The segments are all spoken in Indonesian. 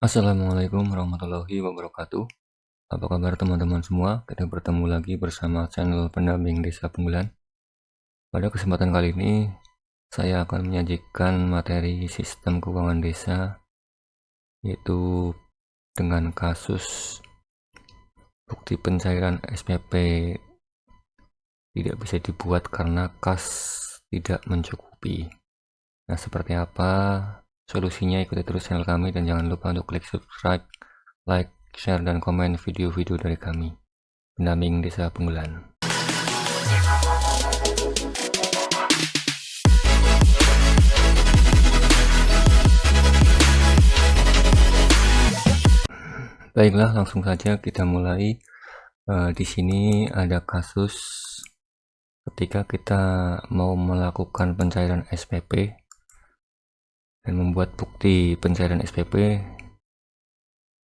Assalamualaikum warahmatullahi wabarakatuh. Apa kabar teman-teman semua? Kita bertemu lagi bersama channel pendamping desa Penggulan. Pada kesempatan kali ini, saya akan menyajikan materi sistem keuangan desa, yaitu dengan kasus bukti pencairan SPP tidak bisa dibuat karena kas tidak mencukupi. Nah, seperti apa solusinya? Ikuti terus channel kami dan jangan lupa untuk klik subscribe, like, share, dan komen video-video dari kami, pendamping desa Penggulan. Baiklah, langsung saja kita mulai. Di sini ada kasus ketika kita mau melakukan pencairan SPP dan membuat bukti pencairan SPP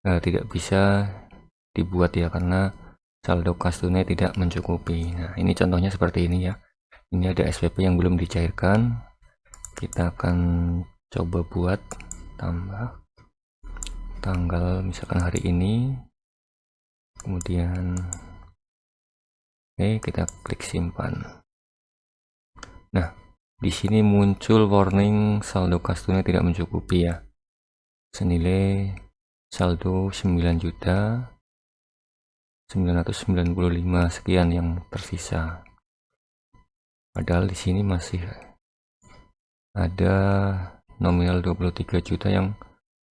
tidak bisa dibuat ya karena saldo kas tunai tidak mencukupi. Nah, ini contohnya seperti ini ya. Ini ada SPP yang belum dicairkan. Kita akan coba buat tambah tanggal misalkan hari ini, kemudian kita klik simpan. Nah, di sini muncul warning saldo kas tunai tidak mencukupi ya, senilai saldo 9.995 sekian yang tersisa. Padahal di sini masih ada nominal 23 juta yang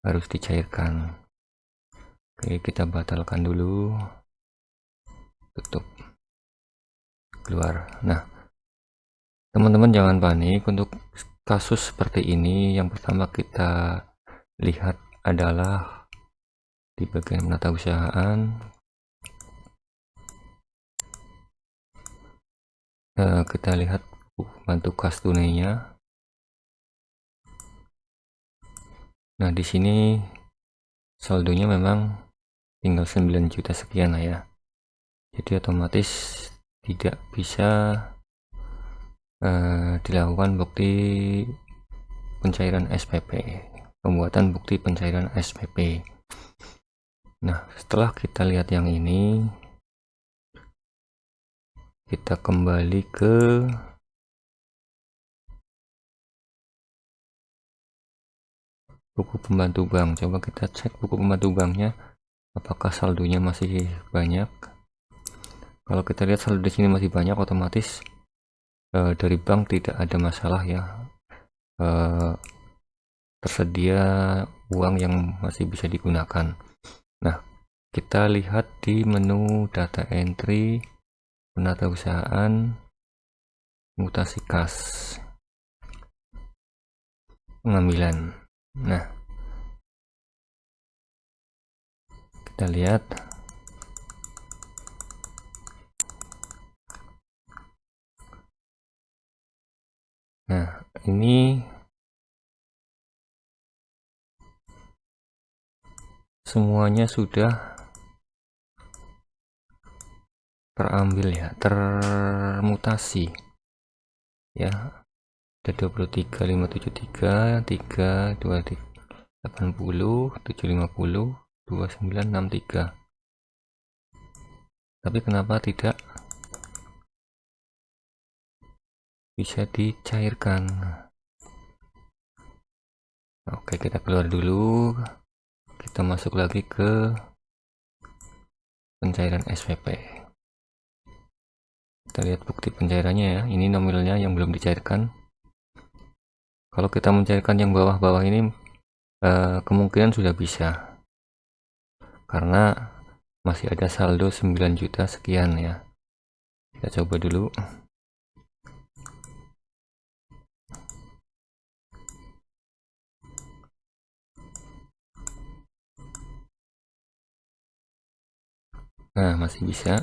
harus dicairkan. Oke, kita batalkan dulu, tutup, keluar. Nah, teman-teman jangan panik untuk kasus seperti ini. Yang pertama kita lihat adalah di bagian penata usahaan. Kita lihat bantu kas tunainya. Nah, di sini saldonya memang tinggal 9 juta sekian lah ya. Jadi otomatis tidak bisa dilakukan bukti pencairan SPP, pembuatan bukti pencairan SPP. Nah, setelah kita lihat yang ini, kita kembali ke buku pembantu bank. Coba kita cek buku pembantu banknya, apakah saldonya masih banyak. Kalau kita lihat saldo di sini masih banyak, otomatis dari bank tidak ada masalah ya. Tersedia uang yang masih bisa digunakan. Nah, kita lihat di menu data entry, penata usahaan, mutasi kas, pengambilan. Nah, kita lihat nah ini semuanya sudah terambil ya, termutasi ya. Ada 23, 573, 3, 2, 80, 750, 2963. Tapi kenapa tidak bisa dicairkan? Oke, kita keluar dulu. Kita masuk lagi ke pencairan SPP. Kita lihat bukti pencairannya ya. Ini nominalnya yang belum dicairkan. Kalau kita mencairkan yang bawah-bawah ini kemungkinan sudah bisa, karena masih ada saldo 9 juta sekian ya. Kita coba dulu. Nah, masih bisa.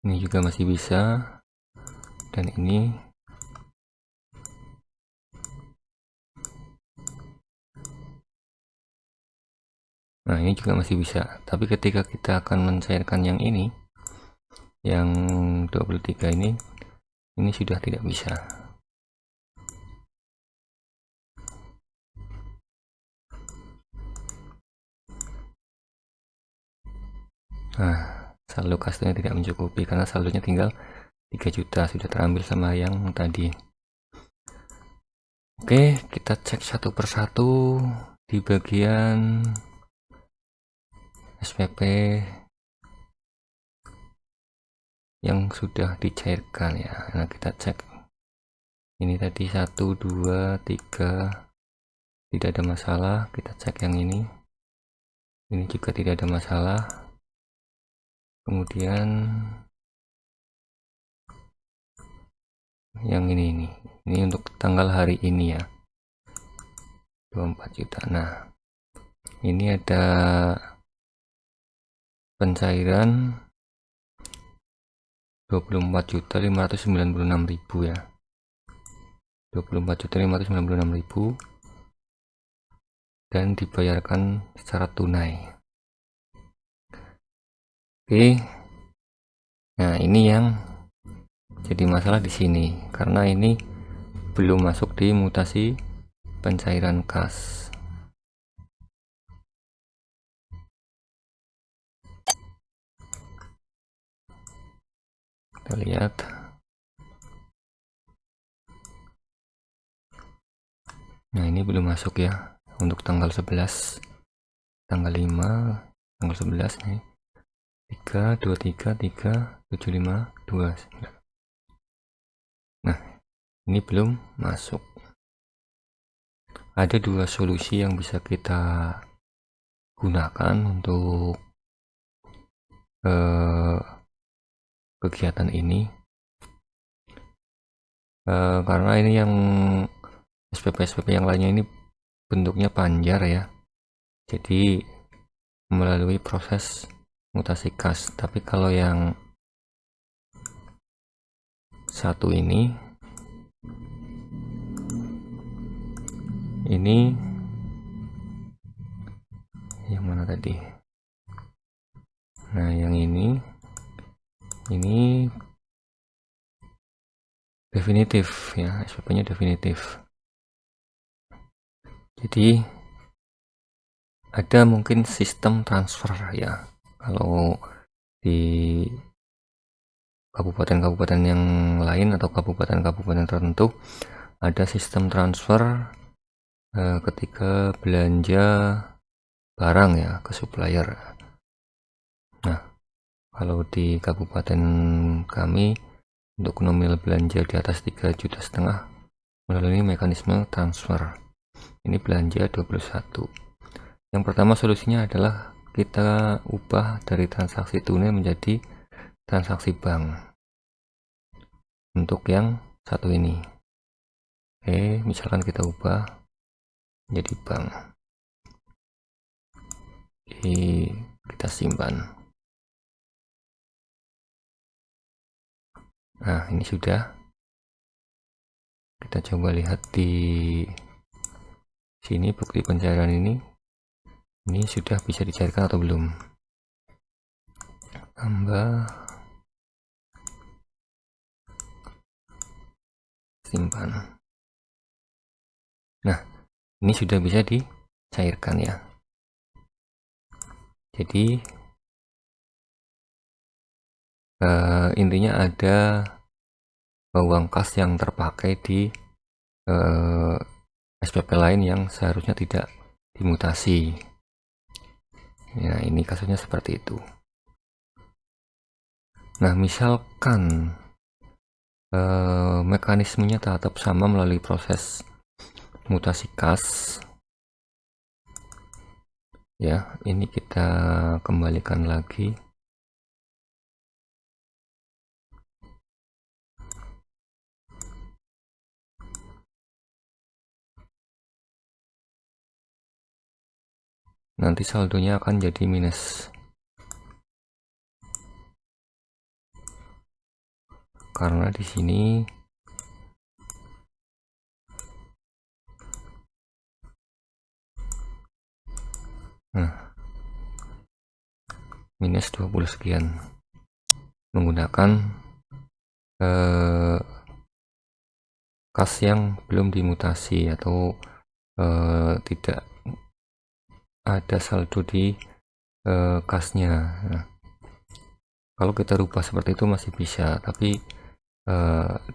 Ini juga masih bisa. Dan ini nah, ini juga masih bisa. Tapi ketika kita akan mencairkan yang ini yang 23 ini sudah tidak bisa. Nah, saldo kasnya tidak mencukupi karena saldonya tinggal 3 juta, sudah terambil sama yang tadi. Oke, kita cek satu persatu di bagian SPP yang sudah dicairkan ya. Nah, kita cek ini tadi 1 2 3 tidak ada masalah. Kita cek yang ini juga tidak ada masalah. Kemudian yang ini untuk tanggal hari ini ya, 24 juta. Nah, ini ada pencairan 24.596.000 ya, 24.596.000 dan dibayarkan secara tunai. Oke, nah ini yang jadi masalah di sini karena ini belum masuk di mutasi pencairan kas. Kita lihat. Nah, ini belum masuk ya untuk tanggal 11, tanggal 5, tanggal 11 nih. 3 23 3 75 29. Nah, ini belum masuk. Ada dua solusi yang bisa kita gunakan untuk kegiatan ini, karena ini yang SPP yang lainnya ini bentuknya panjar ya, jadi melalui proses mutasi kas. Tapi kalau yang satu ini yang mana tadi? Nah, yang ini definitif ya, SPP-nya definitif. Jadi ada mungkin sistem transfer ya. Kalau di kabupaten-kabupaten yang lain atau kabupaten-kabupaten tertentu ada sistem transfer ketika belanja barang ya ke supplier. Nah, kalau di kabupaten kami untuk nominal belanja di atas 3,5 juta melalui mekanisme transfer. Ini belanja 21. Yang pertama solusinya adalah kita ubah dari transaksi tunai menjadi transaksi bank untuk yang satu ini. Oke, misalkan kita ubah jadi bank. Kita simpan. Nah, ini sudah. Kita coba lihat di sini bukti pencairan ini sudah bisa dicairkan atau belum. Tambah simpan. Nah, ini sudah bisa dicairkan ya. Jadi intinya ada uang kas yang terpakai di SPP lain yang seharusnya tidak dimutasi. Ya, ini kasusnya seperti itu. Nah, misalkan mekanismenya tetap sama melalui proses mutasi kas ya, ini kita kembalikan lagi. Nanti saldonya akan jadi minus karena di sini minus 20 sekian. menggunakan kas yang belum dimutasi atau tidak ada saldo di kasnya. Nah, kalau kita rubah seperti itu masih bisa, tapi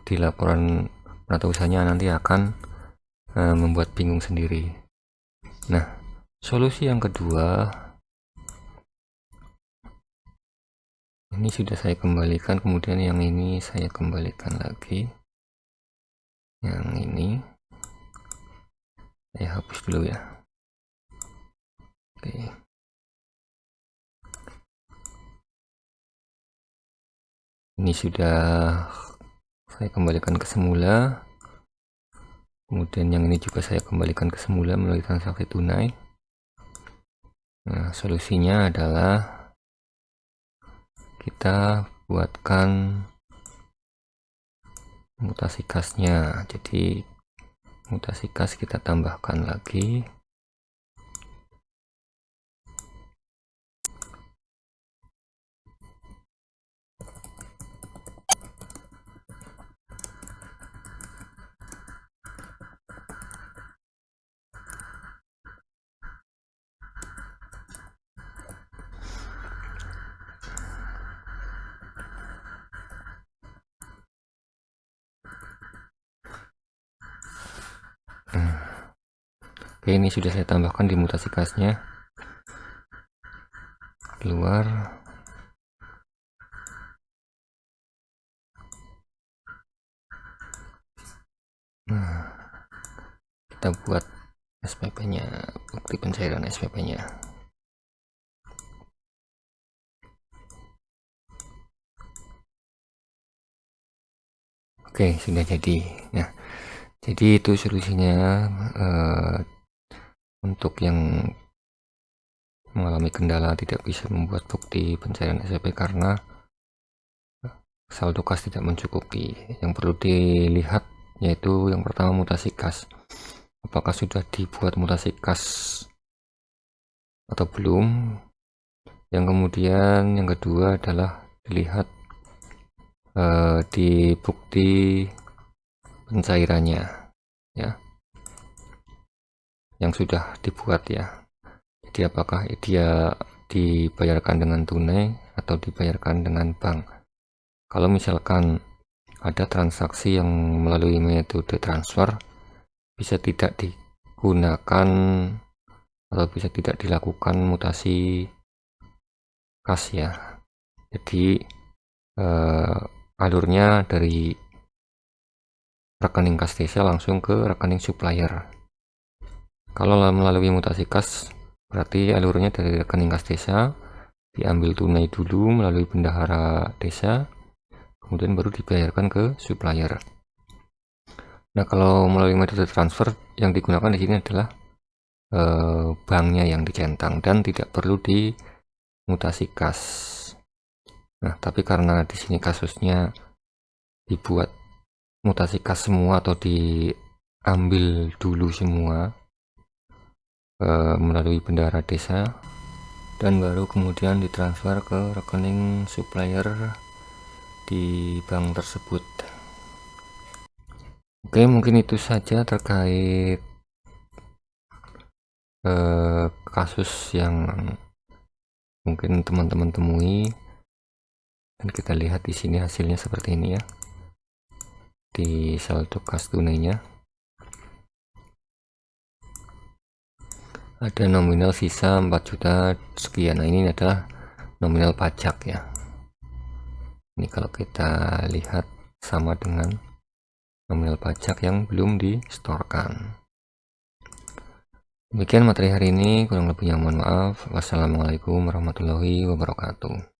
di laporan penata usahanya nanti akan membuat bingung sendiri. Nah, solusi yang kedua, ini sudah saya kembalikan, kemudian yang ini saya kembalikan lagi, yang ini saya hapus dulu ya. Oke, ini sudah saya kembalikan ke semula, kemudian yang ini juga saya kembalikan ke semula melalui transaksi tunai. Nah, solusinya adalah kita buatkan mutasi kasnya. Jadi mutasi kas kita tambahkan lagi. Oke, ini sudah saya tambahkan di mutasi kasnya. Keluar. Nah, kita buat SPP-nya, bukti pencairan SPP-nya. Oke, sudah jadi. Nah, jadi itu solusinya untuk yang mengalami kendala tidak bisa membuat bukti pencairan SPP karena saldo kas tidak mencukupi. Yang perlu dilihat yaitu yang pertama mutasi kas, apakah sudah dibuat mutasi kas atau belum. Yang kemudian yang kedua adalah dilihat di bukti pencairannya ya, yang sudah dibuat ya. Jadi apakah dia dibayarkan dengan tunai atau dibayarkan dengan bank. Kalau misalkan ada transaksi yang melalui metode transfer, bisa tidak digunakan atau bisa tidak dilakukan mutasi kas ya. Jadi alurnya dari rekening kas desa langsung ke rekening supplier. Kalau melalui mutasi kas, berarti alurnya dari rekening kas desa diambil tunai dulu melalui bendahara desa, kemudian baru dibayarkan ke supplier. Nah, kalau melalui metode transfer yang digunakan di sini adalah banknya yang dicentang dan tidak perlu dimutasi kas. Nah, tapi karena di sini kasusnya dibuat mutasi kas semua atau diambil dulu semua melalui bendahara desa dan baru kemudian ditransfer ke rekening supplier di bank tersebut. Oke, mungkin itu saja terkait kasus yang mungkin teman-teman temui, dan kita lihat di sini hasilnya seperti ini ya, di saldo kas tunainya ada nominal sisa 4 juta sekian. Nah, ini adalah nominal pajak ya. Ini kalau kita lihat sama dengan nominal pajak yang belum disetorkan. Demikian materi hari ini, kurang lebihnya mohon maaf. Wassalamualaikum warahmatullahi wabarakatuh.